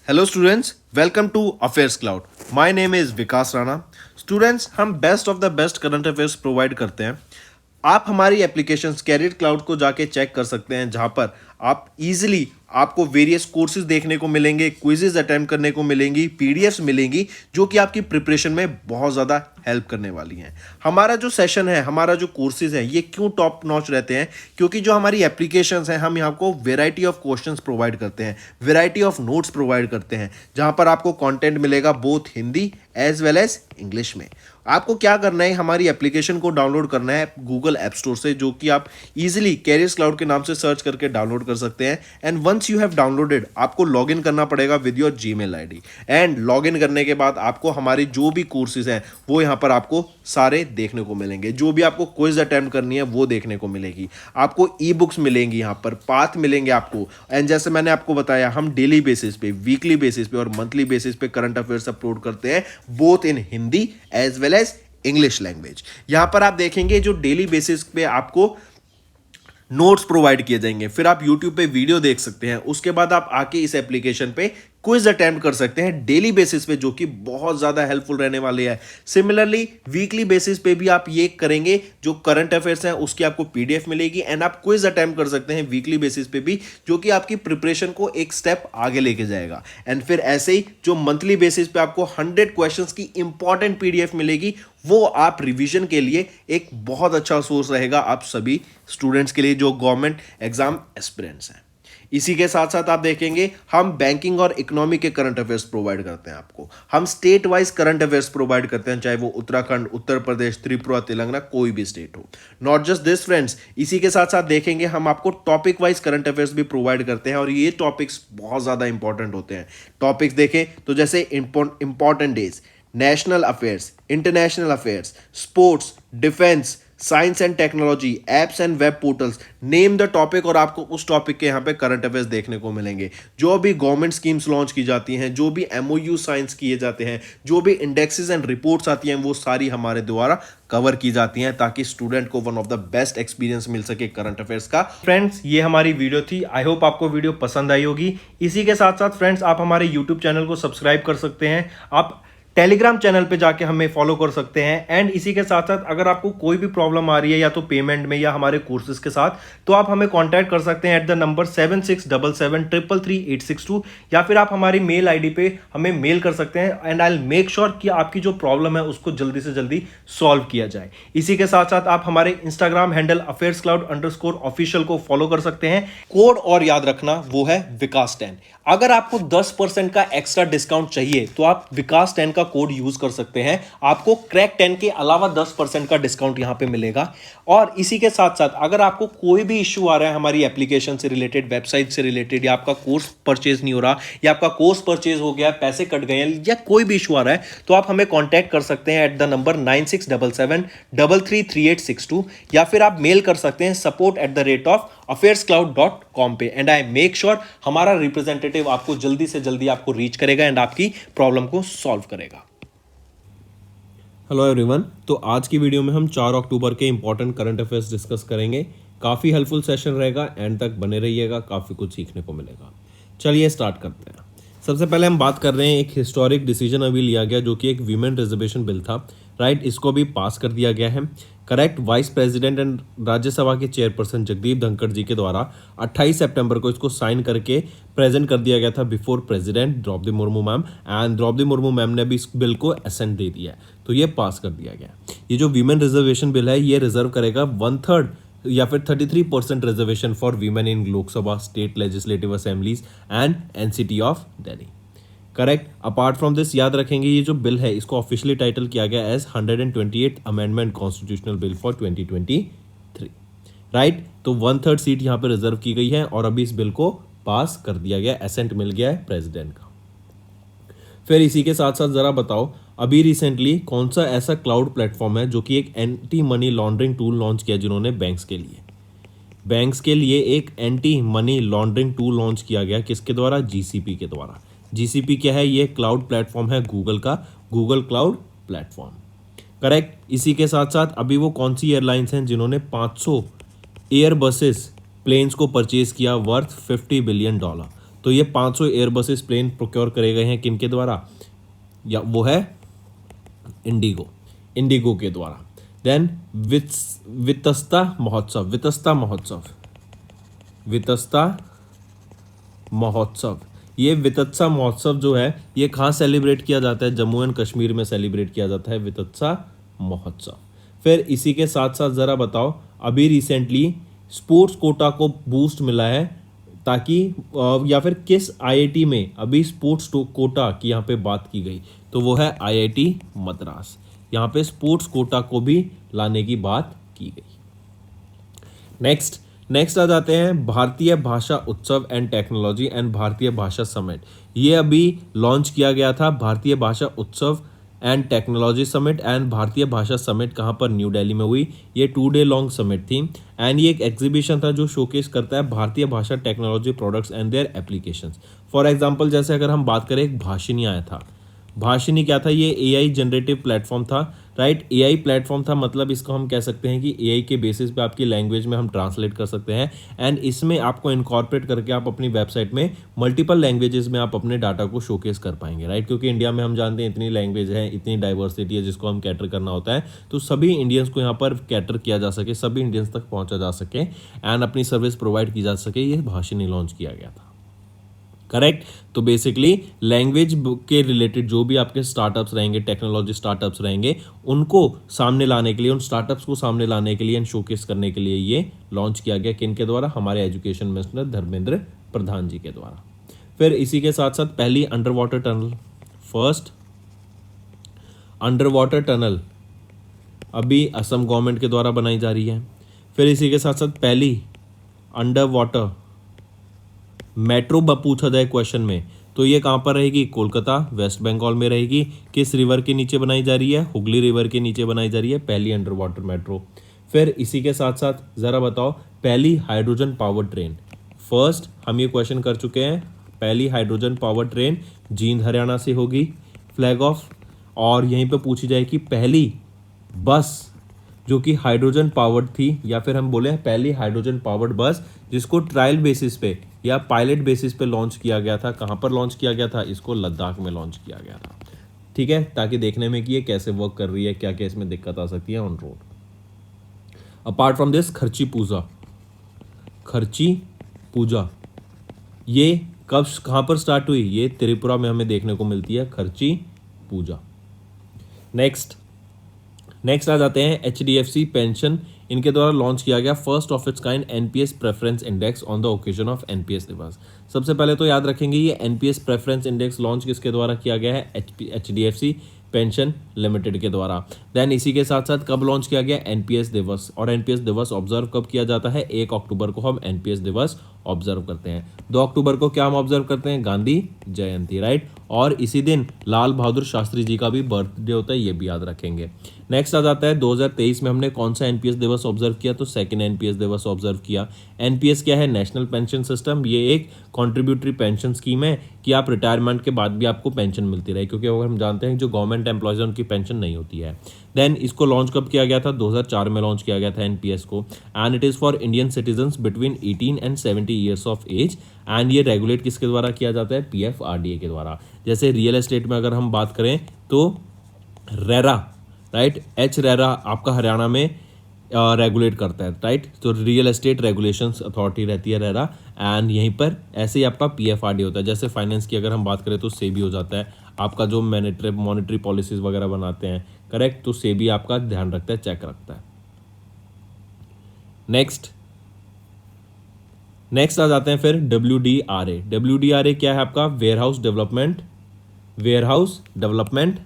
Hello students, welcome to affairs cloud. My name is Vikas Rana. Students, हम best of the best current affairs provide करते हैं। आप हमारी application career cloud को जाके चेक कर सकते हैं, जहां पर आप इजीली आपको वेरियस कोर्सेज देखने को मिलेंगे, क्विजेज अटेम्प्ट करने को मिलेंगी, पीडीएफ्स मिलेंगी जो कि आपकी प्रिपरेशन में बहुत ज़्यादा हेल्प करने वाली हैं। हमारा जो सेशन है, हमारा जो कोर्सेज है, ये क्यों टॉप नॉच रहते हैं? क्योंकि जो हमारी एप्लीकेशंस हैं, हम यहाँ को वेराइटी ऑफ क्वेश्चंस प्रोवाइड करते हैं, वेराइटी ऑफ नोट्स प्रोवाइड करते हैं, जहाँ पर आपको कंटेंट मिलेगा both Hindi as well as English में। आपको क्या करना है, हमारी एप्लीकेशन को डाउनलोड करना है गूगल ऐप स्टोर से, जो कि आप इजीली कैरियर्स क्लाउड के नाम से सर्च करके डाउनलोड कर सकते हैं। And once you have downloaded, आपको लॉगिन करना पड़ेगा with your Gmail ID. And login करने के बाद आपको हमारी जो भी कोर्सेज हैं वो यहाँ पर आपको सारे देखने को मिलेंगे। जो भी आपको क्विज अटेम्प्ट करनी है वो देखने को मिलेगी। आपको ई बुक्स मिलेंगी, यहाँ पर पाथ मिलेंगे आपको। एंड जैसे मैंने आपको बताया, हम डेली बेसिस पे, वीकली बेसिस पे और मंथली बेसिस पे करंट अफेयर्स अपलोड करते हैं, both in Hindi as well as English language. यहां पर आप देखेंगे जो डेली बेसिस पे आपको नोट्स प्रोवाइड किए जाएंगे, फिर आप YouTube पे वीडियो देख सकते हैं, उसके बाद आप आके इस एप्लीकेशन पे क्विज अटेम्प्ट कर सकते हैं डेली बेसिस पे, जो कि बहुत ज़्यादा हेल्पफुल रहने वाले हैं। सिमिलरली वीकली बेसिस पे भी आप ये करेंगे, जो करंट अफेयर्स हैं उसकी आपको पीडीएफ मिलेगी एंड आप क्विज अटेम्प्ट कर सकते हैं वीकली बेसिस पे भी, जो कि आपकी प्रिपरेशन को एक स्टेप आगे लेके जाएगा। एंड फिर ऐसे ही जो मंथली बेसिस पे आपको 100 क्वेश्चंस की इंपॉर्टेंट पीडीएफ मिलेगी, वो आप रिवीजन के लिए एक बहुत अच्छा सोर्स रहेगा आप सभी स्टूडेंट्स के लिए जो गवर्नमेंट एग्जाम एस्पिरेंट्स हैं। इसी के साथ साथ आप देखेंगे, हम बैंकिंग और इकोनॉमी के करंट अफेयर्स प्रोवाइड करते हैं आपको। हम state wise current affairs provide करते हैं, चाहे वो उत्तराखंड, उत्तर प्रदेश, त्रिपुरा, तेलंगाना, कोई भी स्टेट हो। नॉट जस्ट दिस फ्रेंड्स, इसी के साथ साथ देखेंगे हम आपको टॉपिक वाइज करंट अफेयर्स भी प्रोवाइड करते हैं, और ये टॉपिक्स बहुत ज़्यादा इंपॉर्टेंट होते हैं। टॉपिक्स देखें तो जैसे important days, national affairs, international affairs, sports, defence, science and technology, apps and web portals, name the topic, और आपको उस टॉपिक के यहाँ पे करंट अफेयर्स देखने को मिलेंगे। जो भी गवर्नमेंट स्कीम्स लॉन्च की जाती हैं, जो भी एमओयू साइंस किए जाते हैं, जो भी इंडेक्सेस एंड रिपोर्ट्स आती हैं, वो सारी हमारे द्वारा कवर की जाती हैं, ताकि स्टूडेंट को one of the best experience मिल सके करंट अफेयर्स का। फ्रेंड्स, ये हमारी वीडियो थी। आई होप आपको वीडियो पसंद आई होगी। इसी के साथ साथ फ्रेंड्स, आप हमारे यूट्यूब चैनल को सब्सक्राइब कर सकते हैं, आप टेलीग्राम चैनल पे जाके हमें फॉलो कर सकते हैं। एंड इसी के साथ साथ अगर आपको कोई भी प्रॉब्लम आ रही है, या तो पेमेंट में या हमारे कोर्सेज के साथ, तो आप हमें कांटेक्ट कर सकते हैं एट द नंबर 7677333862, या फिर आप हमारी मेल आईडी पे हमें मेल कर सकते हैं। And I will make sure कि आपकी जो प्रॉब्लम है उसको जल्दी से जल्दी सॉल्व किया जाए। इसी के साथ साथ आप हमारे इंस्टाग्राम हैंडल affairscloud_official को फॉलो कर सकते हैं। कोड और याद रखना, वो है विकास10। अगर आपको 10% का एक्स्ट्रा डिस्काउंट चाहिए तो आप विकास10 का कोड यूज कर सकते हैं, आपको क्रैक 10 के अलावा 10% का डिस्काउंट यहां पे मिलेगा। और इसी के साथ साथ अगर आपको कोई भी इश्यू आ रहा है हमारी एप्लीकेशन से रिलेटेड, वेबसाइट से रिलेटेड, या आपका कोर्स परचेज नहीं हो रहा, या आपका कोर्स परचेज हो गया, पैसे कट गए हैं, या कोई भी इशू आ रहा है, तो आप हमें कॉन्टैक्ट कर सकते हैं एट द नंबर 9677333862, या फिर आप मेल कर सकते हैं support@affairscloud.com पे। एंड आई मेक श्योर हमारा रिप्रेजेंटेटिव आपको जल्दी से जल्दी आपको रीच करेगा एंड आपकी प्रॉब्लम को सॉल्व करेगा। हेलो एवरीवन, तो आज की वीडियो में हम 4 अक्टूबर के इंपॉर्टेंट करंट अफेयर्स डिस्कस करेंगे। काफ़ी हेल्पफुल सेशन रहेगा, एंड तक बने रहिएगा, काफ़ी कुछ सीखने को मिलेगा। चलिए स्टार्ट करते हैं। सबसे पहले हम बात कर रहे हैं, एक हिस्टोरिक डिसीजन अभी लिया गया, जो कि एक वीमेन रिजर्वेशन बिल था, राइट। इसको भी पास कर दिया गया है, correct. Vice president and Rajya Sabha के चेयरपर्सन जगदीप धनखड़ जी के द्वारा 28 सितंबर को इसको साइन करके प्रेजेंट कर दिया गया था before president Draupadi Murmu ma'am, and Draupadi Murmu ma'am ने भी इस बिल को असेंट दे दिया है, तो ये पास कर दिया गया। ये जो वीमेन रिजर्वेशन बिल है, ये रिजर्व करेगा 1/3 या फिर 33% reservation for women in Lok Sabha, state legislative assemblies and NCT of Delhi, correct. Apart from this, याद रखेंगे ये जो बिल है इसको ऑफिशियली टाइटल किया गया as 128th amendment constitutional bill for 2023, right. तो 1/3 सीट यहाँ पे रिजर्व की गई है, और अभी इस बिल को पास कर दिया गया, एसेंट मिल गया है प्रेसिडेंट का। फिर इसी के साथ साथ जरा बताओ, अभी रिसेंटली कौन सा ऐसा क्लाउड प्लेटफॉर्म है जो कि एक anti money laundering tool launch किया जिन्होंने बैंक्स के लिए एक anti money laundering tool launch किया गया, किसके द्वारा? जीसीपी के द्वारा। जीसीपी क्या है? ये क्लाउड प्लेटफॉर्म है गूगल का, गूगल क्लाउड प्लेटफॉर्म, करेक्ट। इसी के साथ साथ अभी वो कौन सी एयरलाइंस हैं जिन्होंने 500 एयर बसेस प्लेन्स को परचेज किया वर्थ $50 बिलियन। तो ये 500 एयरबसेस प्लेन प्रोक्योर करे गए हैं किनके द्वारा, या वो है इंडिगो के द्वारा। देन वितस्ता महोत्सव, ये वितस्ता महोत्सव जो है ये कहाँ सेलिब्रेट किया जाता है, जम्मू एंड कश्मीर में सेलिब्रेट किया जाता है वितस्ता महोत्सव। फिर इसी के साथ साथ ज़रा बताओ, अभी रिसेंटली स्पोर्ट्स कोटा को बूस्ट मिला है ताकि या फिर किस आईआईटी में अभी स्पोर्ट्स कोटा की यहाँ पे बात की गई, तो वो है आईआईटी मद्रास। यहाँ पे स्पोर्ट्स कोटा को भी लाने की बात की गई। नेक्स्ट आ जाते हैं भारतीय भाषा उत्सव एंड टेक्नोलॉजी एंड भारतीय भाषा समिट। ये अभी लॉन्च किया गया था, भारतीय भाषा उत्सव एंड टेक्नोलॉजी समिट एंड भारतीय भाषा समिट कहाँ पर, न्यू दिल्ली में हुई। ये 2 डे लॉन्ग समिट थी एंड ये एक एग्जीबिशन था जो शोकेस करता है भारतीय भाषा technology products and their applications. For example जैसे अगर हम बात करें, एक भाषिनी आया था। भाषिनी क्या था, ये एआई जनरेटिव प्लेटफॉर्म था, राइट। एआई प्लेटफॉर्म था, मतलब इसको हम कह सकते हैं कि एआई के बेसिस पे आपकी लैंग्वेज में हम ट्रांसलेट कर सकते हैं एंड इसमें आपको इनकॉर्पोरेट करके आप अपनी वेबसाइट में मल्टीपल लैंग्वेजेस में आप अपने डाटा को शोकेस कर पाएंगे, राइट। क्योंकि इंडिया में हम जानते हैं इतनी लैंग्वेज है, इतनी डाइवर्सिटी है जिसको हम कैटर करना होता है, तो सभी इंडियंस को यहाँ पर कैटर किया जा सके, सभी इंडियंस तक पहुँचा जा सके एंड अपनी सर्विस प्रोवाइड की जा सके, ये भाषिनी लॉन्च किया गया था, करेक्ट। तो बेसिकली लैंग्वेज के रिलेटेड जो भी आपके स्टार्टअप्स रहेंगे, टेक्नोलॉजी स्टार्टअप्स रहेंगे, उनको सामने लाने के लिए, उन स्टार्टअप्स को सामने लाने के लिए एंड शोकेस करने के लिए ये लॉन्च किया गया किन के द्वारा, हमारे एजुकेशन मिनिस्टर धर्मेंद्र प्रधान जी के द्वारा। फिर इसी के साथ साथ पहली under water tunnel, first under water tunnel अभी असम गवर्नमेंट के द्वारा बनाई जा रही है। फिर इसी के साथ साथ पहली अंडर वाटर मेट्रो पूछा जाए क्वेश्चन में तो ये कहाँ पर रहेगी, कोलकाता वेस्ट बंगाल में रहेगी। किस रिवर के नीचे बनाई जा रही है, हुगली रिवर के नीचे बनाई जा रही है पहली अंडर वाटर मेट्रो। फिर इसी के साथ साथ ज़रा बताओ, पहली हाइड्रोजन पावर ट्रेन, फर्स्ट हम ये क्वेश्चन कर चुके हैं, पहली hydrogen power train Jind Haryana से होगी, फ्लैग ऑफ। और यहीं पे पूछी जाए कि पहली बस जो कि हाइड्रोजन पावर्ड थी, या फिर हम बोले पहली हाइड्रोजन पावर्ड बस जिसको ट्रायल बेसिस पे या पायलट बेसिस पे लॉन्च किया गया था, कहाँ पर लॉन्च किया गया था, इसको लद्दाख में लॉन्च किया गया था, ठीक है, ताकि देखने में कि ये कैसे वर्क कर रही है, क्या क्या इसमें दिक्कत आ सकती है on road. Apart from this खर्ची पूजा ये कब कहाँ पर स्टार्ट हुई, ये त्रिपुरा में हमें देखने को मिलती है खर्ची पूजा। नेक्स्ट आ जाते हैं HDFC पेंशन, इनके द्वारा लॉन्च किया गया first of its kind NPS preference index on the occasion of NPS दिवस। सबसे पहले तो याद रखेंगे ये NPS प्रेफरेंस इंडेक्स लॉन्च किसके द्वारा किया गया है, HDFC पेंशन लिमिटेड के द्वारा। देन इसी के साथ साथ कब लॉन्च किया गया, NPS दिवस। और NPS दिवस ऑब्जर्व कब किया जाता है, 1 अक्टूबर को हम NPS दिवस ऑब्जर्व करते हैं। 2 अक्टूबर को क्या हम ऑब्जर्व करते हैं, गांधी जयंती, राइट। और इसी दिन लाल बहादुर शास्त्री जी का भी बर्थडे होता है, ये भी याद रखेंगे। नेक्स्ट आ जाता है 2023 में हमने कौन सा NPS दिवस ऑब्जर्व किया, तो सेकंड NPS दिवस ऑब्जर्व किया। NPS क्या है, नेशनल पेंशन सिस्टम। ये एक कॉन्ट्रीब्यूटरी पेंशन स्कीम है कि आप रिटायरमेंट के बाद भी आपको पेंशन मिलती रहे, क्योंकि अगर हम जानते हैं जो गवर्नमेंट एम्प्लॉयज हैं उनकी पेंशन नहीं होती है। देन इसको लॉन्च कब किया गया था, 2004 में लॉन्च किया गया था NPS को। And it is for Indian citizens between 18 and 70 years of age. And ये रेगुलेट किसके द्वारा किया जाता है, PFRDA के द्वारा। जैसे रियल एस्टेट में अगर हम बात करें तो रेरा, राइट, रेरा आपका हरियाणा में रेगुलेट करता है, राइट। तो रियल एस्टेट रेगुलेशंस अथॉरिटी रहती है रेरा, एंड यहीं पर ऐसे ही आपका PFRDA होता है। जैसे फाइनेंस की अगर हम बात करें तो सेबी हो जाता है आपका, जो मॉनेटरी पॉलिसीज वगैरह बनाते हैं, करेक्ट, तो सेबी आपका ध्यान रखता है, चेक रखता है। नेक्स्ट आ जाते हैं फिर WDRA क्या है आपका, वेयरहाउस डेवलपमेंट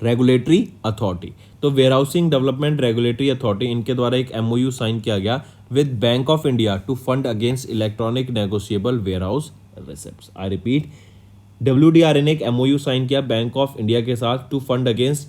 रेगुलेटरी अथॉरिटी। तो वेयरहाउसिंग डेवलपमेंट रेगुलेटरी अथॉरिटी, इनके द्वारा एक MOU साइन किया गया with bank of India to fund against electronic negotiable warehouse receipts. I repeat, WDRA ने एक MOU साइन किया बैंक ऑफ इंडिया के साथ टू फंड अगेंस्ट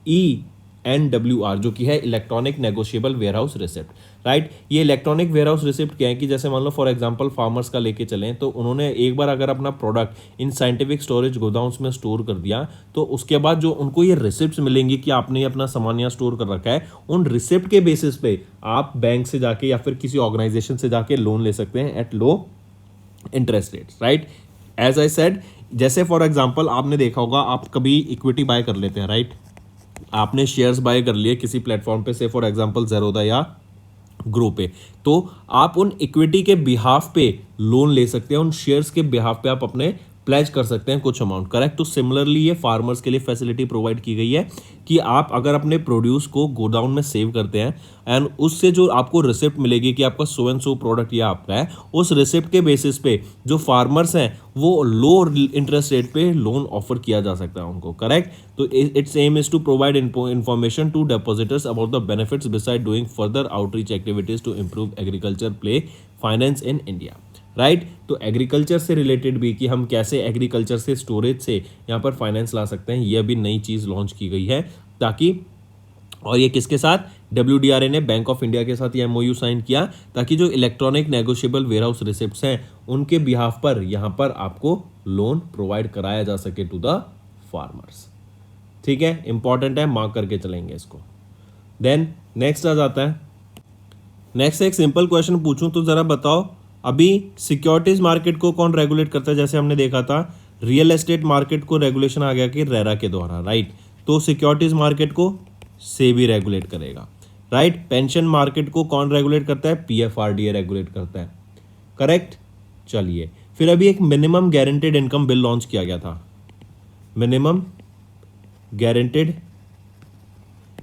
ENWR, जो कि है electronic negotiable warehouse receipt, right. ये इलेक्ट्रॉनिक वेयरहाउस रिसिप्ट क्या है कि जैसे मान लो फॉर एग्जांपल फार्मर्स का लेके चलें, तो उन्होंने एक बार अगर अपना प्रोडक्ट इन साइंटिफिक स्टोरेज गोदाउन्स में स्टोर कर दिया, तो उसके बाद जो उनको ये रिसिप्ट्स मिलेंगी कि आपने ये अपना सामान यहाँ स्टोर कर रखा है, उन रिसिप्ट के बेसिस पे आप बैंक से जाके या फिर किसी ऑर्गेनाइजेशन से जाके लोन ले सकते हैं at low interest rates, right. As I said, जैसे फॉर एग्जांपल आपने देखा होगा, आप कभी इक्विटी बाय कर लेते हैं, राइट? आपने शेयर्स बाय कर लिए किसी प्लेटफॉर्म पे, से फॉर एग्जांपल ज़ेरोधा या ग्रो पे, तो आप उन इक्विटी के बिहाफ पे लोन ले सकते हैं, उन शेयर्स के बिहाफ पे आप अपने प्लेज कर सकते हैं कुछ अमाउंट, करेक्ट? तो सिमिलरली ये फार्मर्स के लिए फैसिलिटी प्रोवाइड की गई है कि आप अगर अपने प्रोड्यूस को गोडाउन में सेव करते हैं एंड उससे जो आपको रिसिप्ट मिलेगी कि आपका सो एंड सो प्रोडक्ट ये आपका है, उस रिसिप्ट के बेसिस पे जो फार्मर्स हैं वो लो इंटरेस्ट रेट पे लोन ऑफर किया जा सकता है उनको, करेक्ट? तो it's aim is to provide information to depositors about the benefits beside doing further outreach activities to improve agriculture play finance in India, right? तो एग्रीकल्चर से related भी कि हम कैसे एग्रीकल्चर से स्टोरेज से यहाँ पर फाइनेंस ला सकते हैं, ये भी नई चीज़ लॉन्च की गई है ताकि, और ये किसके साथ? WDRA ने बैंक ऑफ इंडिया के साथ ये MOU साइन किया ताकि जो इलेक्ट्रॉनिक नेगोशिएबल वेयरहाउस रिसिप्ट्स हैं उनके बिहाफ पर यहाँ पर आपको लोन प्रोवाइड कराया जा सके टू द फार्मर्स, ठीक है? इंपॉर्टेंट है, मार्क करके चलेंगे इसको। देन नेक्स्ट आ जाता है, नेक्स्ट एक सिंपल क्वेश्चन पूछूं तो ज़रा बताओ, अभी सिक्योरिटीज मार्केट को कौन रेगुलेट करता है? जैसे हमने देखा था रियल एस्टेट मार्केट को रेगुलेशन आ गया कि रेरा के द्वारा, राइट? तो सिक्योरिटीज मार्केट को सेबी रेगुलेट करेगा, राइट? पेंशन मार्केट को कौन रेगुलेट करता है? PFRDA रेगुलेट करता है, करेक्ट? चलिए, फिर अभी एक minimum guaranteed income bill launch किया गया था, मिनिमम गारंटेड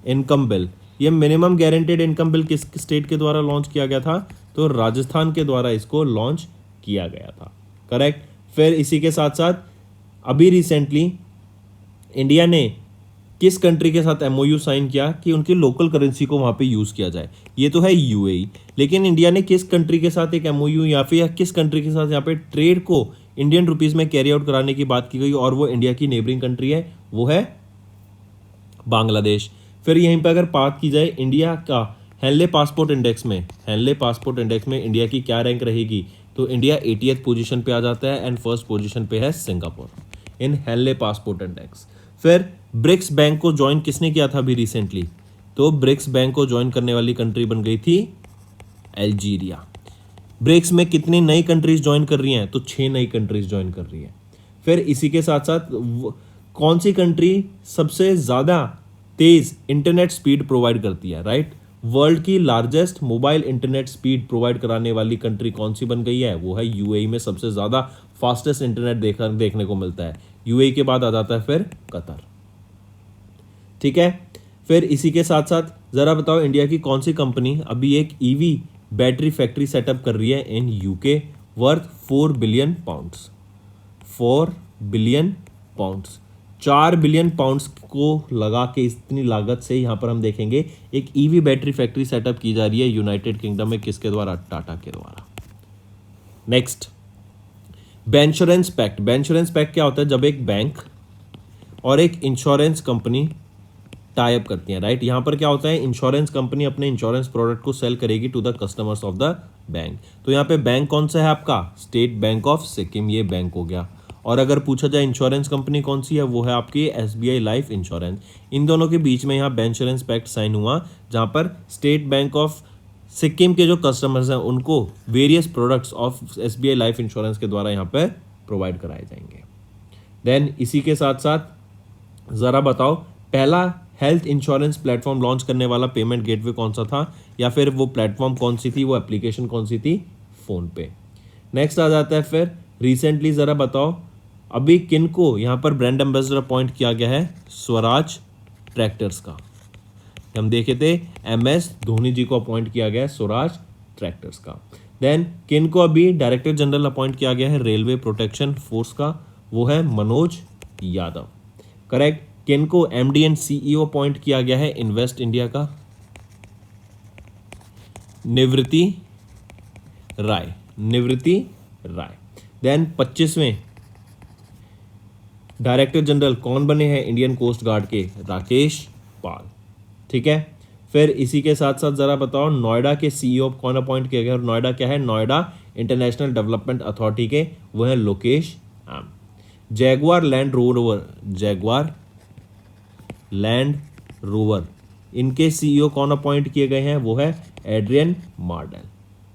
इनकम बिल। ये मिनिमम गारंटेड इनकम बिल किस स्टेट के द्वारा लॉन्च किया गया था? तो राजस्थान के द्वारा इसको लॉन्च किया गया था, करेक्ट? फिर इसी के साथ साथ अभी रिसेंटली इंडिया ने किस कंट्री के साथ MOU साइन किया कि उनकी लोकल करेंसी को वहाँ पे यूज़ किया जाए? ये तो है UAE, लेकिन इंडिया ने किस कंट्री के साथ एक MOU या फिर किस कंट्री के साथ यहाँ पे ट्रेड को इंडियन रुपीज़ में कैरी आउट कराने की बात की गई, और वो इंडिया की नेबरिंग कंट्री है, वो है बांग्लादेश। फिर यहीं पर अगर बात की जाए इंडिया का हेनले पासपोर्ट इंडेक्स में, हेनले पासपोर्ट इंडेक्स में इंडिया की क्या रैंक रहेगी? तो इंडिया 80th पोजीशन पे आ जाता है एंड फर्स्ट पोजीशन पे है सिंगापुर इन हेनले पासपोर्ट इंडेक्स। फिर ब्रिक्स बैंक को ज्वाइन किसने किया था अभी रिसेंटली? तो ब्रिक्स बैंक को ज्वाइन करने वाली कंट्री बन गई थी अल्जीरिया। ब्रिक्स में कितनी नई कंट्रीज ज्वाइन कर रही हैं? तो 6 नई कंट्रीज ज्वाइन कर रही हैं। फिर इसी के साथ साथ कौन सी कंट्री सबसे ज़्यादा तेज इंटरनेट स्पीड प्रोवाइड करती है, राइट? वर्ल्ड की largest mobile internet speed provide कराने वाली कंट्री कौन सी बन गई है? वो है UAE में सबसे ज़्यादा फास्टेस्ट इंटरनेट देखने को मिलता है। UAE के बाद आ जाता है फिर कतर, ठीक है? फिर इसी के साथ साथ ज़रा बताओ इंडिया की कौन सी कंपनी अभी एक EV बैटरी फैक्ट्री सेटअप कर रही है इन UK worth 4 billion pounds, 4 billion pounds, 4 billion pounds को लगा के इतनी लागत से यहाँ पर हम देखेंगे एक EV बैटरी फैक्ट्री सेटअप की जा रही है यूनाइटेड किंगडम में, किसके द्वारा? टाटा के द्वारा। नेक्स्ट, बेंश्योरेंस पैक्ट। बेंश्योरेंस पैक्ट क्या होता है? जब एक बैंक और एक इंश्योरेंस कंपनी टाई अप करती हैं, राइट? यहाँ पर क्या होता है? इंश्योरेंस कंपनी अपने इंश्योरेंस प्रोडक्ट को सेल करेगी to the customers of the bank. तो यहाँ पे बैंक कौन सा है आपका? स्टेट बैंक ऑफ सिक्किम, ये बैंक हो गया। और अगर पूछा जाए इंश्योरेंस कंपनी कौन सी है, वो है आपकी SBI लाइफ इंश्योरेंस। इन दोनों के बीच में यहाँ बेंश्योरेंस पैक्ट साइन हुआ, जहाँ पर स्टेट बैंक ऑफ सिक्किम के जो कस्टमर्स हैं उनको various products of SBI life insurance के द्वारा यहाँ पर प्रोवाइड कराए जाएंगे। देन इसी के साथ साथ ज़रा बताओ पहला हेल्थ इंश्योरेंस प्लेटफॉर्म लॉन्च करने वाला पेमेंट गेटवे कौन सा था, या फिर वो प्लेटफॉर्म कौन सी थी, वो एप्लीकेशन कौन सी थी? फ़ोनपे। नेक्स्ट आ जाता है फिर रिसेंटली ज़रा बताओ अभी किन को यहाँ पर ब्रांड एम्बेसडर अपॉइंट किया गया है? स्वराज ट्रैक्टर्स का। हम देखे थे MS धोनी जी को अपॉइंट किया गया है स्वराज ट्रैक्टर्स का। देन किन को अभी डायरेक्टर जनरल अपॉइंट किया गया है रेलवे प्रोटेक्शन फोर्स का? वो है मनोज यादव, करेक्ट? किन को MD एंड CEO अपॉइंट किया गया है इन्वेस्ट इंडिया का? निवृत्ति राय, निवृत्ति राय। देन 25वें डायरेक्टर जनरल कौन बने हैं इंडियन कोस्ट गार्ड के? राकेश पाल, ठीक है? फिर इसी के साथ साथ ज़रा बताओ नोएडा के CEO कौन अपॉइंट किया गया? और नोएडा क्या है? नोएडा इंटरनेशनल डेवलपमेंट अथॉरिटी के वो है Lokesh M. Jaguar Land Rover, Jaguar Land Rover, इनके CEO कौन अपॉइंट किए गए हैं? वो है एड्रियन मार्डेल,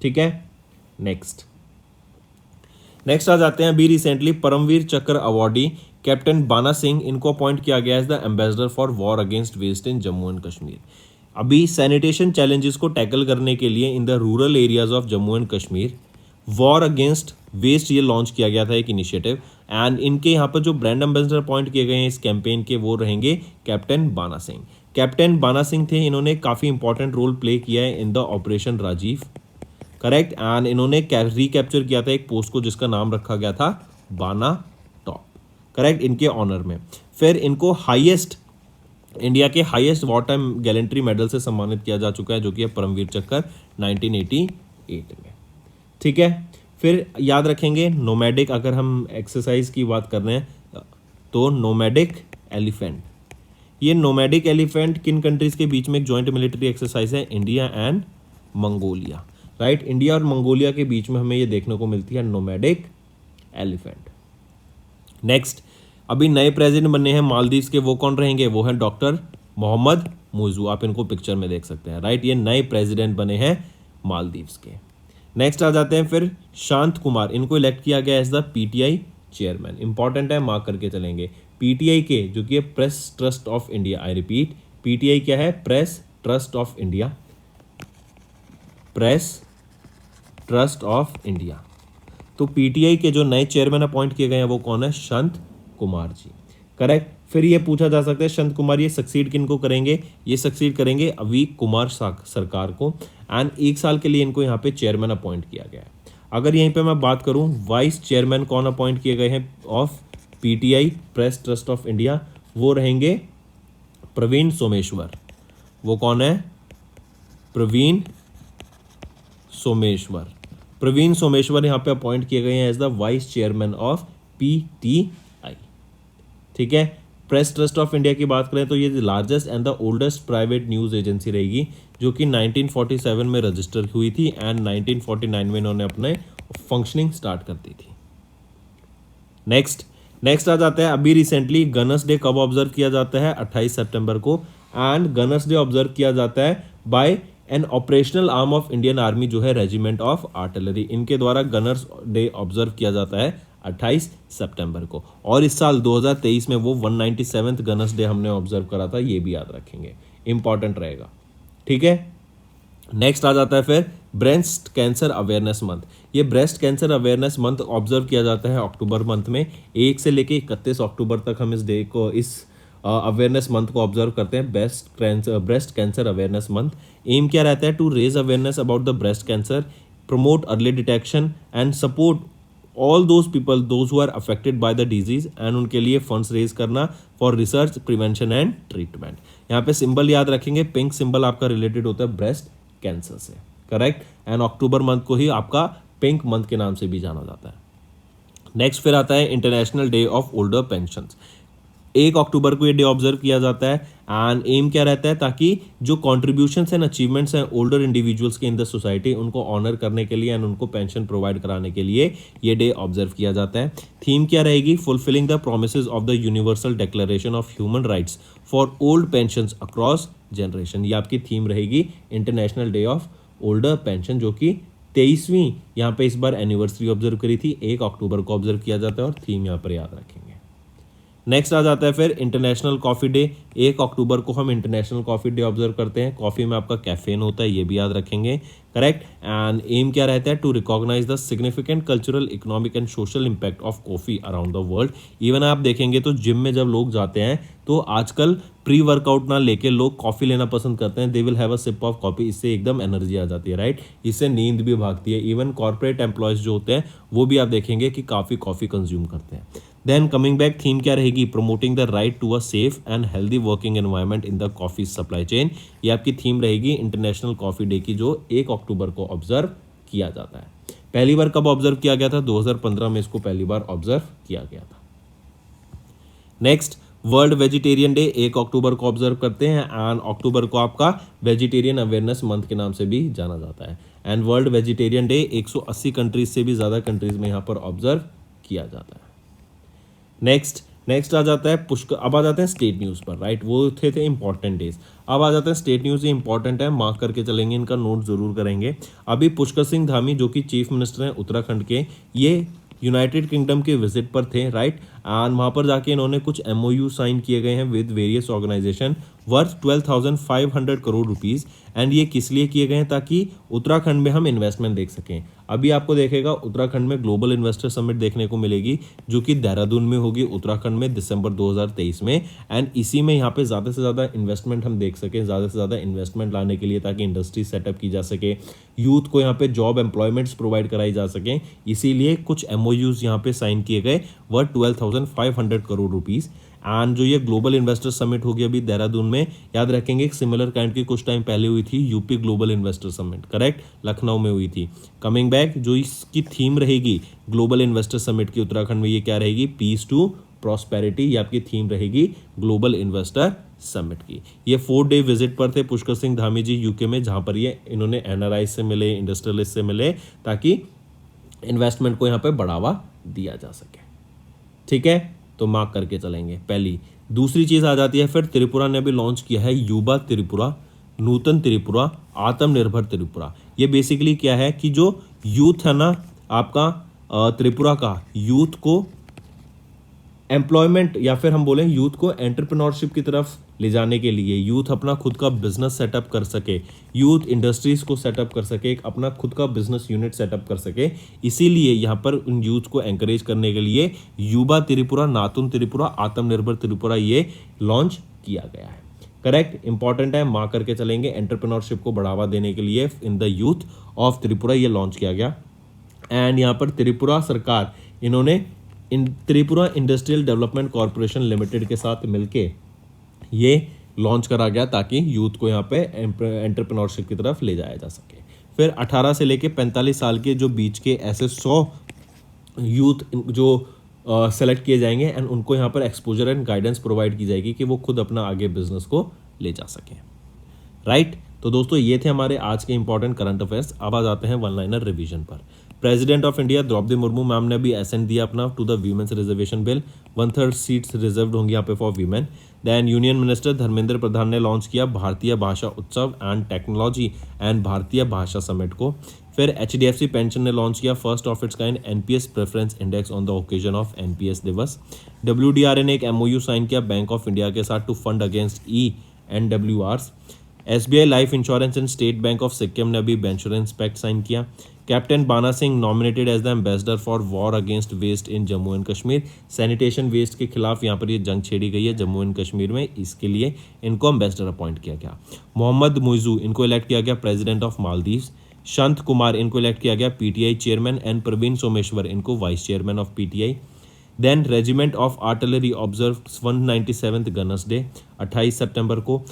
ठीक है? नेक्स्ट, नेक्स्ट आ जाते हैं अभी रिसेंटली परमवीर चक्र अवार्डी कैप्टन बाना सिंह, इनको अपॉइंट किया गया as the ambassador for war against waste in Jammu and Kashmir. अभी सैनिटेशन चैलेंजेस को टैकल करने के लिए in the rural areas of Jammu and Kashmir war against waste ये लॉन्च किया गया था एक इनिशिएटिव, एंड इनके यहाँ पर जो ब्रांड एम्बेसडर अपॉइंट किए गए हैं इस कैंपेन के वो रहेंगे कैप्टन बाना सिंह। कैप्टन बाना सिंह थे, इन्होंने काफ़ी इंपॉर्टेंट रोल प्ले किया है in the operation Rajiv, correct, and इन्होंने रिकैप्चर किया था एक पोस्ट को जिसका नाम रखा गया था बाना टॉप, करेक्ट, इनके ऑनर में। फिर इनको इंडिया के highest war time gallantry medal से सम्मानित किया जा चुका है जो कि है परमवीर चक्र 1988 में, ठीक है। फिर याद रखेंगे नोमैडिक, अगर हम एक्सरसाइज की बात कर रहे हैं तो नोमैडिक एलिफेंट, ये नोमैडिक एलिफेंट किन कंट्रीज के बीच में एक जॉइंट मिलिट्री एक्सरसाइज है, India and Mongolia, right, India और मंगोलिया के बीच में हमें ये देखने को मिलती है नोमैडिक एलिफेंट। नेक्स्ट, अभी नए प्रेसिडेंट बने हैं मालदीव्स के, वो कौन रहेंगे, वो हैं डॉक्टर मोहम्मद मुइज़ू, आप इनको पिक्चर में देख सकते हैं, राइट, ये नए प्रेसिडेंट बने हैं मालदीव्स के। नेक्स्ट आ जाते हैं फिर शांत कुमार, इनको इलेक्ट किया गया as the PTI chairman, important है, मार्क करके चलेंगे। पीटीआई के जो कि press trust of India, I repeat, PTI क्या है, press trust of India, press trust of India. तो पीटीआई के जो नए चेयरमैन अपॉइंट किए गए हैं वो कौन है, शांत कुमार जी, करेक्ट। फिर ये पूछा जा सकता है शांत कुमार ये सक्सीड किन को करेंगे, ये सक्सीड करेंगे अभी कुमार सरकार को, एंड 1 साल के लिए इनको यहाँ पे चेयरमैन अपॉइंट किया गया है। अगर यहीं पे मैं बात करूँ वाइस चेयरमैन कौन अपॉइंट किए गए हैं of PTI press trust of India, वो रहेंगे प्रवीण सोमेश्वर। वो कौन है, प्रवीण सोमेश्वर। प्रवीण सोमेश्वर यहाँ पे अपॉइंट किए गए हैं as the vice chairman of PTI, ठीक है। प्रेस ट्रस्ट ऑफ इंडिया की बात करें तो ये largest and the oldest private news agency रहेगी जो कि 1947 में रजिस्टर हुई थी एंड 1949 में इन्होंने अपने फंक्शनिंग स्टार्ट कर दी थी। नेक्स्ट आ जाता है अभी रिसेंटली गनर्स डे कब ऑब्जर्व किया जाता है, 28 सितंबर को, एंड गनर्स डे ऑब्जर्व किया जाता है by an operational arm of Indian army जो है रेजिमेंट ऑफ आर्टिलरी, इनके द्वारा गनर्स डे ऑब्जर्व किया जाता है 28 सितंबर को, और इस साल 2023 में वो 197th गनर्स डे हमने ऑब्जर्व करा था, ये भी याद रखेंगे, इंपॉर्टेंट रहेगा, ठीक है। नेक्स्ट आ जाता है फिर ब्रेस्ट कैंसर अवेयरनेस मंथ। ये breast cancer awareness month observe किया जाता है अक्टूबर मंथ में, 1 से लेके 31 अक्टूबर तक हम इस डे को, इस अवेयरनेस मंथ को ऑब्जर्व करते हैं, breast cancer awareness month. Aim क्या रहता है, to raise awareness about the breast cancer, promote early detection and support all those people those who are affected by the disease, and उनके लिए funds raise करना for research prevention and treatment. यहाँ पे symbol याद रखेंगे, pink symbol आपका related होता है ब्रेस्ट कैंसर से, करेक्ट, एंड अक्टूबर मंथ को ही आपका पिंक मंथ के नाम से भी जाना जाता है। नेक्स्ट फिर आता है international day of older pensions, 1 अक्टूबर को ये डे ऑब्जर्व किया जाता है, एंड एम क्या रहता है, ताकि जो कॉन्ट्रीब्यूशंस एंड अचीवमेंट्स हैं ओल्डर इंडिविजुअल्स के इन द सोसाइटी उनको ऑनर करने के लिए एंड उनको पेंशन प्रोवाइड कराने के लिए ये डे ऑब्जर्व किया जाता है। थीम क्या रहेगी, fulfilling the promises of the universal declaration of human rights for old pensions across generation, ये आपकी थीम रहेगी international day of older pension, जो कि 23वीं यहाँ पे इस बार एनिवर्सरी ऑब्जर्व करी थी, 1 अक्टूबर को ऑब्जर्व किया जाता है, और थीम यहाँ पर याद रखेंगे। नेक्स्ट आ जाता है फिर इंटरनेशनल कॉफ़ी डे, 1 अक्टूबर को हम इंटरनेशनल कॉफ़ी डे ऑब्जर्व करते हैं। कॉफ़ी में आपका कैफेन होता है, ये भी याद रखेंगे, करेक्ट, एंड एम क्या रहता है, to recognise the significant cultural economic and social impact of coffee around the world. Even आप देखेंगे तो जिम में जब लोग जाते हैं तो आजकल प्री वर्कआउट ना लेके लोग कॉफ़ी लेना पसंद करते हैं, they will have a sip of coffee, इससे एकदम एनर्जी आ जाती है, राइट, इससे नींद भी भागती है। इवन कॉर्पोरेट एम्प्लॉयज़ जो होते हैं वो भी आप देखेंगे कि काफ़ी कॉफ़ी कंज्यूम करते हैं। देन कमिंग बैक, थीम क्या रहेगी, promoting the right to a safe and healthy working environment in the coffee supply chain, ये आपकी थीम रहेगी इंटरनेशनल कॉफ़ी डे की, जो 1 अक्टूबर को ऑब्जर्व किया जाता है। पहली बार कब ऑब्जर्व किया गया था, 2015 में इसको पहली बार ऑब्जर्व किया गया था। नेक्स्ट, वर्ल्ड वेजिटेरियन डे 1 अक्टूबर को ऑब्जर्व करते हैं, एंड अक्टूबर को आपका वेजिटेरियन अवेयरनेस मंथ के नाम से भी जाना जाता है, and world vegetarian day 180 countries से भी ज़्यादा कंट्रीज में यहाँ पर ऑब्जर्व किया जाता है। नेक्स्ट आ जाता है पुष्कर, अब आ जाते हैं स्टेट न्यूज़ पर, राइट, वो थे इंपॉर्टेंट डेज। अब आ जाते हैं स्टेट न्यूज़, ये इंपॉर्टेंट है, मार्क करके चलेंगे, इनका नोट जरूर करेंगे। अभी पुष्कर सिंह धामी जो कि चीफ मिनिस्टर हैं उत्तराखंड के, ये यूनाइटेड किंगडम के विजिट पर थे, राइट। एंड वहाँ पर जाके इन्होंने कुछ MOU साइन किए गए हैं with various organisation worth 12,500 crore rupees. And ये किस लिए किए गए हैं, ताकि उत्तराखंड में हम इन्वेस्टमेंट देख सकें। अभी आपको देखेगा उत्तराखंड में ग्लोबल इन्वेस्टर समिट देखने को मिलेगी, जो कि देहरादून में होगी उत्तराखंड में दिसंबर 2023 में। एंड इसी में यहाँ पे ज़्यादा से ज़्यादा इन्वेस्टमेंट हम देख सकें, ज़्यादा से ज़्यादा इन्वेस्टमेंट लाने के लिए, ताकि इंडस्ट्री सेटअप की जा सके, यूथ को यहाँ पे जॉब एम्प्लॉयमेंट्स प्रोवाइड कराई जा सकें। इसीलिए कुछ MOUs यहाँ पे साइन किए गए वर्थ 12,500 करोड़ रुपीज़। एंड जो ये ग्लोबल इन्वेस्टर समिट होगी अभी देहरादून में, याद रखेंगे एक सिमिलर काइंड की कुछ टाइम पहले हुई थी UP global investor summit, correct, Lucknow में हुई थी। कमिंग बैक, जो इसकी थीम रहेगी ग्लोबल इन्वेस्टर समिट की उत्तराखंड में, ये क्या रहेगी, पीस टू प्रॉस्पेरिटी, ये आपकी थीम रहेगी ग्लोबल इन्वेस्टर समिट की। ये 4 डे विजिट पर थे पुष्कर सिंह धामी जी यूके में, जहाँ पर ये इन्होंने NRI से मिले, इंडस्ट्रियलिस्ट से मिले, ताकि इन्वेस्टमेंट को यहाँ पे बढ़ावा दिया जा सके। ठीक है, तो मार्क करके चलेंगे पहली। दूसरी चीज़ आ जाती है फिर, त्रिपुरा ने अभी लॉन्च किया है युवा त्रिपुरा, नूतन त्रिपुरा, आत्मनिर्भर त्रिपुरा। ये बेसिकली क्या है कि जो यूथ है ना आपका त्रिपुरा का, यूथ को एम्प्लॉयमेंट या फिर हम बोलें यूथ को एंटरप्रेन्योरशिप की तरफ ले जाने के लिए, यूथ अपना खुद का बिजनेस सेटअप कर सके, यूथ इंडस्ट्रीज को सेटअप कर सके, एक अपना खुद का बिजनेस यूनिट सेटअप कर सके। इसीलिए यहाँ पर उन यूथ को एंकरेज करने के लिए युवा त्रिपुरा, नातुन त्रिपुरा, आत्मनिर्भर त्रिपुरा ये लॉन्च किया गया है। करेक्ट, इंपॉर्टेंट है, मार्क करके चलेंगे। एंटरप्रेन्योरशिप को बढ़ावा देने के लिए in the youth of Tripura ये लॉन्च किया गया। एंड यहाँ पर त्रिपुरा सरकार, इन्होंने Tripura industrial development corporation limited के साथ मिलके ये लॉन्च करा गया, ताकि यूथ को यहाँ पे एंटरप्रेन्योरशिप की तरफ ले जाया जा सके। फिर 18 से लेके 45 साल के जो बीच के ऐसे 100 यूथ जो सेलेक्ट किए जाएंगे, एंड उनको यहाँ पर एक्सपोजर एंड गाइडेंस प्रोवाइड की जाएगी कि वो खुद अपना आगे बिजनेस को ले जा सकें, राइट। तो दोस्तों ये थे हमारे आज के इंपॉर्टेंट करंट अफेयर्स। अब आ जाते हैं वन लाइनर रिवीजन पर। President of India Droupadi Murmu ma'am ने अभी असेंट दिया अपना to the women's reservation bill, 1/3 seats reserved होंगी यहाँ पे for women. Then union minister Dharmendra Pradhan ने लॉन्च किया भारतीय भाषा उत्सव एंड टेक्नोलॉजी एंड भारतीय भाषा समिट को। फिर HDFC पेंशन ने लॉन्च किया first of its kind NPS preference index on the occasion of NPS दिवस। WDRA ने एक MOU साइन किया बैंक ऑफ इंडिया के साथ to fund against ENWRs। SBI life insurance and state bank of Sikkim ने अभी बेंचुरेंस पैक्ट साइन किया। Captain Bana Singh nominated as the ambassador for war against waste in Jammu and Kashmir. Sanitation waste के खिलाफ यहाँ पर ये जंग छेड़ी गई है जम्मू एंड कश्मीर में, इसके लिए इनको एम्बेसडर अपॉइंट किया गया। मोहम्मद मुइजू इनको इलेक्ट किया गया प्रेसिडेंट ऑफ मालदीव्स। शांत कुमार इनको इलेक्ट किया गया PTI chairman and Praveen Someshwar इनको vice chairman of PTI। Then regiment of artillery observe 197th gunners day 28 सितंबर को।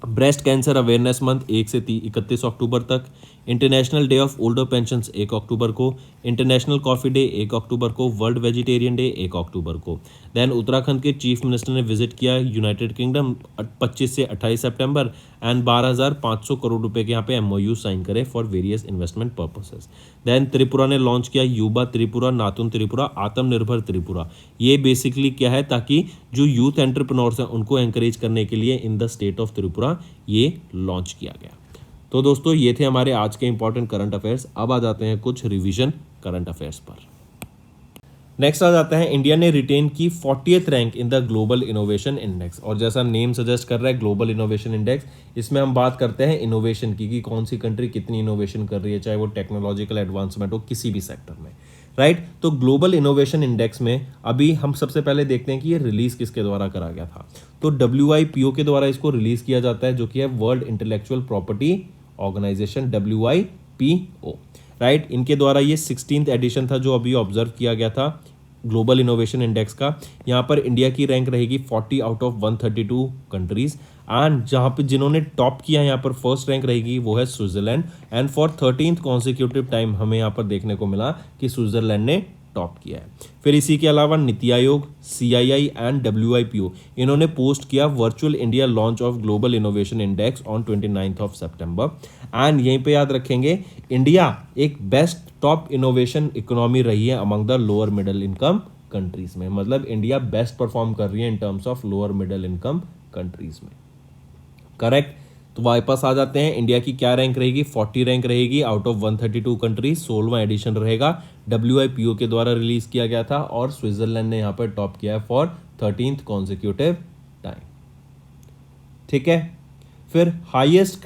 ब्रेस्ट कैंसर अवेयरनेस मंथ 1 से 31 अक्टूबर तक। International day of older pensions 1 अक्टूबर को। इंटरनेशनल कॉफ़ी डे 1 अक्टूबर को। वर्ल्ड वेजिटेरियन डे 1 अक्टूबर को। देन उत्तराखंड के chief minister ने विजिट किया यूनाइटेड किंगडम 25 से 28 सितंबर एंड 12,500 करोड़ रुपए के यहाँ पे MOU साइन करे for various investment purposes. Then Tripura ने लॉन्च किया युवा त्रिपुरा, नातुन त्रिपुरा, आत्मनिर्भर त्रिपुरा। ये बेसिकली क्या है, ताकि जो यूथ एंटरप्रेन्योर्स हैं उनको एंकरेज करने के लिए in the state of Tripura ये लॉन्च किया गया। तो दोस्तों ये थे हमारे आज के इंपॉर्टेंट करंट अफेयर्स। अब आ जाते हैं कुछ रिवीजन करंट अफेयर्स पर। नेक्स्ट आ जाता है, इंडिया ने रिटेन की 40th rank in the global innovation index. और जैसा नेम सजेस्ट कर रहा है ग्लोबल इनोवेशन इंडेक्स, इसमें हम बात करते हैं इनोवेशन की, कि कौन सी कंट्री कितनी इनोवेशन कर रही है, चाहे वो टेक्नोलॉजिकल एडवांसमेंट हो किसी भी सेक्टर में, राइट। तो ग्लोबल इनोवेशन इंडेक्स में अभी हम सबसे पहले देखते हैं कि ये रिलीज किसके द्वारा करा गया था। तो WIPO के द्वारा इसको रिलीज किया जाता है, जो कि है world intellectual property organisation, WIPO, right. इनके द्वारा ये 16th एडिशन था जो अभी ऑब्जर्व किया गया था ग्लोबल इनोवेशन इंडेक्स का। यहाँ पर इंडिया की रैंक रहेगी 40 आउट ऑफ 132 कंट्रीज। एंड जहाँ पे जिन्होंने टॉप किया यहाँ पर फर्स्ट रैंक रहेगी वो है Switzerland. And for 13th consecutive time हमें यहाँ पर देखने को मिला कि स्विट्जरलैंड ने टॉप किया है। फिर इसी के अलावा NITI Aayog, CII and WIPO इन्होंने पोस्ट किया virtual India launch of global innovation index on 29th September. And यहीं पे याद रखेंगे इंडिया एक बेस्ट टॉप इनोवेशन इकोनॉमी रही है among the lower middle income countries में, मतलब इंडिया बेस्ट परफॉर्म कर रही है in terms of lower middle income countries में, करेक्ट। तो वापस आ जाते हैं, इंडिया की क्या रैंक रहेगी, 40 रैंक रहेगी आउट ऑफ 132 कंट्रीज, 16वां एडिशन रहेगा WIPO के द्वारा रिलीज किया गया था और स्विट्जरलैंड ने यहाँ पर टॉप किया है फॉर 13th कॉन्जिक्यूटिव टाइम। ठीक है, फिर highest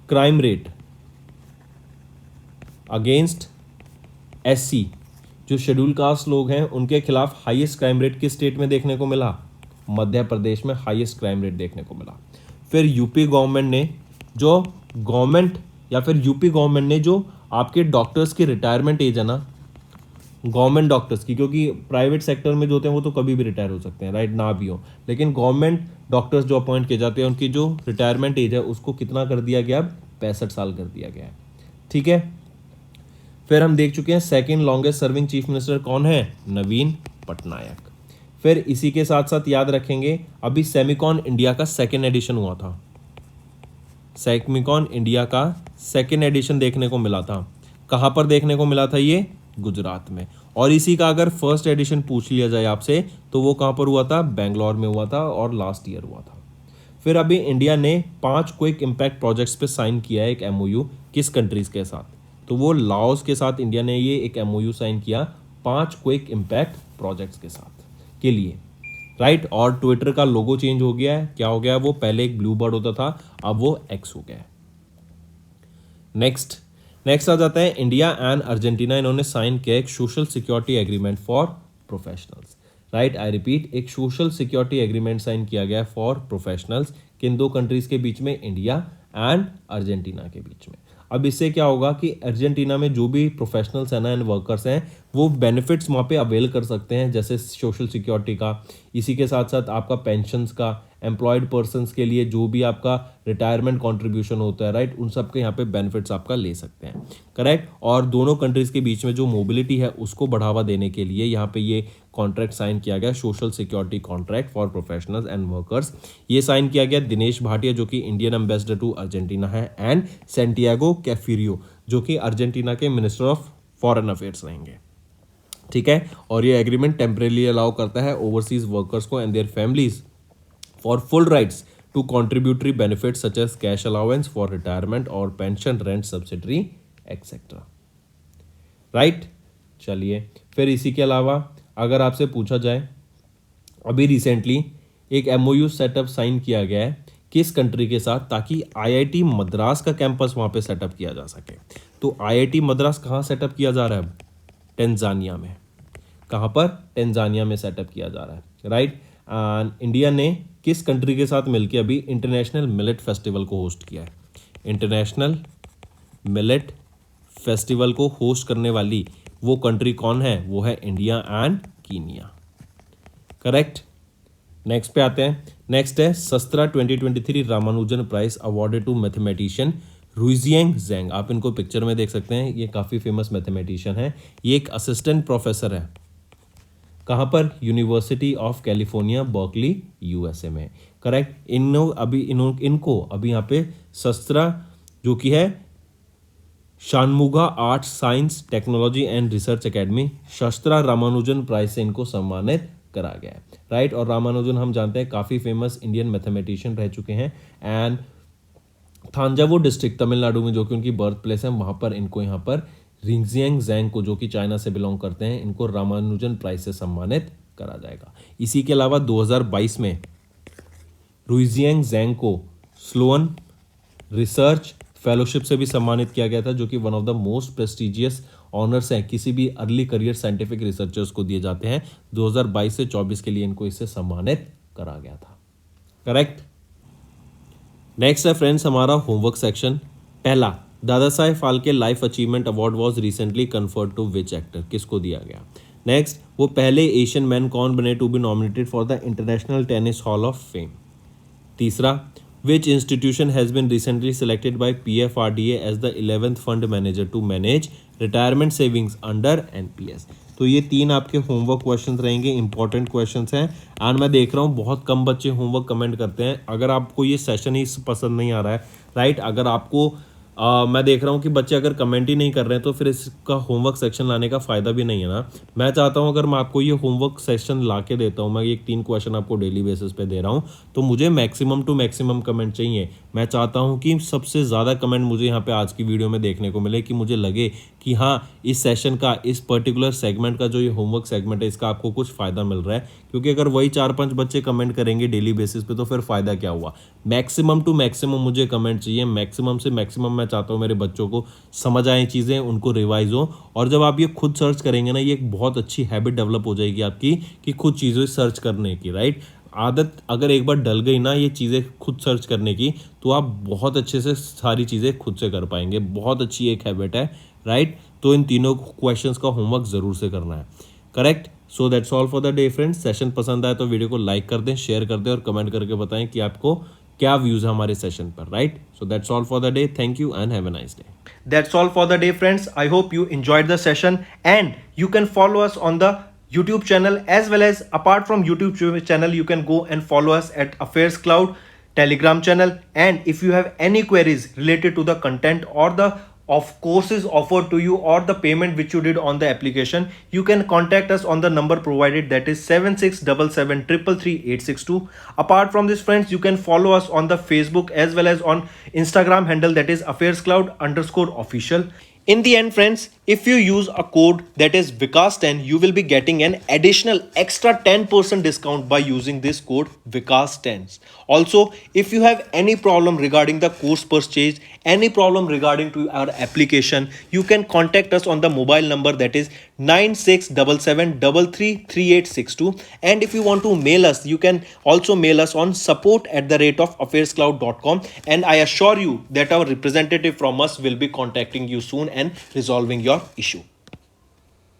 crime rate against SC, जो शेड्यूल कास्ट लोग हैं उनके खिलाफ हाईएस्ट क्राइम रेट किस स्टेट में देखने को मिला? मध्य प्रदेश में हाईएस्ट क्राइम रेट देखने को मिला। फिर यूपी गवर्नमेंट ने जो आपके डॉक्टर्स की रिटायरमेंट एज है ना, गवर्नमेंट डॉक्टर्स की, क्योंकि प्राइवेट सेक्टर में जो होते हैं वो तो कभी भी रिटायर हो सकते हैं, राइट, ना भी हो, लेकिन गवर्नमेंट डॉक्टर्स जो अपॉइंट किए जाते हैं उनकी जो रिटायरमेंट एज है उसको कितना कर दिया गया? 65 साल कर दिया गया है। ठीक है, फिर हम देख चुके हैं second longest serving chief minister कौन है? नवीन पटनायक। फिर इसी के साथ साथ याद रखेंगे अभी सेमिकॉन इंडिया का सेकंड एडिशन हुआ था, सेमिकॉन इंडिया का सेकंड एडिशन देखने को मिला था। कहाँ पर देखने को मिला था? ये गुजरात में। और इसी का अगर फर्स्ट एडिशन पूछ लिया जाए आपसे तो वो कहाँ पर हुआ था? बेंगलोर में हुआ था और लास्ट ईयर हुआ था। फिर अभी इंडिया ने 5 क्विक इम्पैक्ट प्रोजेक्ट्स पे साइन किया है एक MOU, किस कंट्रीज के साथ? तो वो लाओस के साथ इंडिया ने ये एक MOU साइन किया 5 क्विक इम्पैक्ट प्रोजेक्ट्स के साथ के लिए, राइट। और ट्विटर का लोगो चेंज हो गया है, क्या हो गया? वो पहले एक ब्लू बर्ड होता था, अब वो X हो गया है। नेक्स्ट आ जाता है इंडिया एंड अर्जेंटीना, इन्होंने साइन किया एक social security agreement for professionals, right, I repeat, एक सोशल सिक्योरिटी एग्रीमेंट साइन किया गया फॉर प्रोफेशनल्स, किन दो कंट्रीज के बीच में? इंडिया एंड अर्जेंटीना के बीच में। अब इससे क्या होगा कि अर्जेंटीना में जो भी प्रोफेशनल्स हैं ना एंड वर्कर्स हैं वो बेनिफिट्स वहाँ पे अवेल कर सकते हैं, जैसे सोशल सिक्योरिटी का, इसी के साथ साथ आपका पेंशन्स का, एम्प्लॉयड पर्सन्स के लिए जो भी आपका रिटायरमेंट कंट्रीब्यूशन होता है, राइट, उन सब के यहाँ पे बेनिफिट्स आपका ले सकते हैं, करेक्ट। और दोनों कंट्रीज के बीच में जो मोबिलिटी है उसको बढ़ावा देने के लिए यहाँ पे ये कॉन्ट्रैक्ट साइन किया गया, social security contract for professionals and workers. ये साइन किया गया दिनेश भाटिया जो कि इंडियन एम्बेसडर टू अर्जेंटीना है, एंड सैंटियागो कैफिरियो जो कि अर्जेंटीना के मिनिस्टर ऑफ फॉरेन अफेयर्स रहेंगे। ठीक है, और ये एग्रीमेंट टेम्परेली अलाउ करता है ओवरसीज वर्कर्स को and their families for full rights to contributory benefit such as cash allowance for retirement और pension, rent subsidiary etcetera, right. चलिए, फिर इसी के अलावा अगर आपसे पूछा जाए अभी रिसेंटली एक MOU सेटअप साइन किया गया है किस कंट्री के साथ, ताकि IIT मद्रास का कैंपस वहाँ पे सेटअप किया जा सके। तो IIT मद्रास कहाँ सेटअप किया जा रहा है? टेंजानिया में। कहाँ पर? टेंजानिया में सेटअप किया जा रहा है, राइट। एंड इंडिया ने किस कंट्री के साथ मिलकर अभी इंटरनेशनल मिलेट फेस्टिवल को होस्ट किया है? इंटरनेशनल मिलेट फेस्टिवल को होस्ट करने वाली वो कंट्री कौन है? वो है India and Kenya, correct. Next पे आते हैं। नेक्स्ट है SASTRA 2023 Ramanujan prize awarded to mathematician Ruixiang Zhang. आप इनको पिक्चर में देख सकते हैं, ये काफ़ी फेमस मैथमेटिशियन है। ये एक असिस्टेंट प्रोफेसर है, कहाँ पर? University of California Berkeley USA में, करेक्ट। इनको अभी यहाँ पे सस्त्रा जो कि है Shanmugha arts science technology and research academy SASTRA Ramanujan prize से इनको सम्मानित करा गया है, राइट। और रामानुजन हम जानते हैं काफ़ी फेमस इंडियन मैथमेटिशियन रह चुके हैं, एंड थांजावुर डिस्ट्रिक्ट तमिलनाडु में जो कि उनकी बर्थ प्लेस है वहाँ पर इनको यहाँ पर रिंगजियांग ज़ैंग को, जो कि चाइना से बिलोंग करते हैं, इनको रामानुजन प्राइज से सम्मानित करा जाएगा। इसी के अलावा 2022 में रुइजियांग ज़ैंग को स्लोन रिसर्च फेलोशिप से भी सम्मानित किया गया था, जो कि one of the most prestigious honours हैं, किसी भी अर्ली करियर साइंटिफिक रिसर्चर्स को दिए जाते हैं। 2022 से 24 के लिए इनको इससे सम्मानित करा गया था, करेक्ट। नेक्स्ट है फ्रेंड्स हमारा होमवर्क सेक्शन। पहला, Dada Saheb Phalke life achievement award was recently conferred to which actor, किसको दिया गया। नेक्स्ट, वो पहले एशियन मैन कौन बने to be nominated for the international tennis hall of fame. तीसरा, which institution has been recently selected by PFRDA as the 11th fund manager to manage retirement savings under NPS। तो ये 3 आपके homework questions रहेंगे, important questions हैं। And मैं देख रहा हूँ बहुत कम बच्चे होमवर्क कमेंट करते हैं। अगर आपको ये सेशन ही पसंद नहीं आ रहा है, राइट, अगर आपको मैं देख रहा हूँ कि बच्चे अगर कमेंट ही नहीं कर रहे हैं तो फिर इसका होमवर्क सेक्शन लाने का फ़ायदा भी नहीं है ना। मैं चाहता हूँ अगर मैं आपको ये होमवर्क सेक्शन ला के देता हूँ, मैं ये 3 क्वेश्चन आपको डेली बेसिस पे दे रहा हूँ, तो मुझे मैक्सिमम टू मैक्सिमम कमेंट चाहिए। मैं चाहता हूँ कि सबसे ज़्यादा कमेंट मुझे यहाँ पे आज की वीडियो में देखने को मिले, कि मुझे लगे कि हाँ इस सेशन का, इस पर्टिकुलर सेगमेंट का जो ये होमवर्क सेगमेंट है, इसका आपको कुछ फ़ायदा मिल रहा है। क्योंकि अगर वही 4-5 बच्चे कमेंट करेंगे डेली बेसिस पे तो फिर फ़ायदा क्या हुआ। मैक्सिमम टू मैक्सिमम मुझे कमेंट चाहिए, मैक्सिमम से मैक्सिमम मैं चाहता हूँ मेरे बच्चों को समझ आए चीज़ें, उनको रिवाइज हो। और जब आप ये खुद सर्च करेंगे ना, ये एक बहुत अच्छी हैबिट डेवलप हो जाएगी आपकी कि खुद चीज़ें सर्च करने की, राइट। आदत अगर एक बार डल गई ना ये चीज़ें खुद सर्च करने की, तो आप बहुत अच्छे से सारी चीज़ें खुद से कर पाएंगे। बहुत अच्छी एक हैबिट है, राइट। तो इन तीनों क्वेश्चंस का होमवर्क ज़रूर से करना है, correct. So that's all for the day friends. Session पसंद आए तो वीडियो को लाइक कर दें, शेयर कर दें और कमेंट करके बताएं कि आपको क्या व्यूज़ है हमारे सेशन पर, right. So that's all for the day. Thank you and have a nice day. That's all for the day, friends. I hope you enjoyed the session, and you can follow us on the YouTube channel, as well as apart from YouTube channel, you can go and follow us at Affairs Cloud Telegram channel. And if you have any queries related to the content or the of courses offered to you or the payment which you did on the application, you can contact us on the number provided, that is 7677333862. Apart from this, friends, you can follow us on the Facebook as well as on Instagram handle, that is affairscloud_official. In the end, friends, if you use a code that is Vikas10, you will be getting an additional extra 10% discount by using this code Vikas10. Also, if you have any problem regarding the course purchase, any problem regarding to our application, you can contact us on the mobile number, that is 9677333862. And if you want to mail us, you can also mail us on support@affairscloud.com, and I assure you that our representative from us will be contacting you soon and resolving your issue.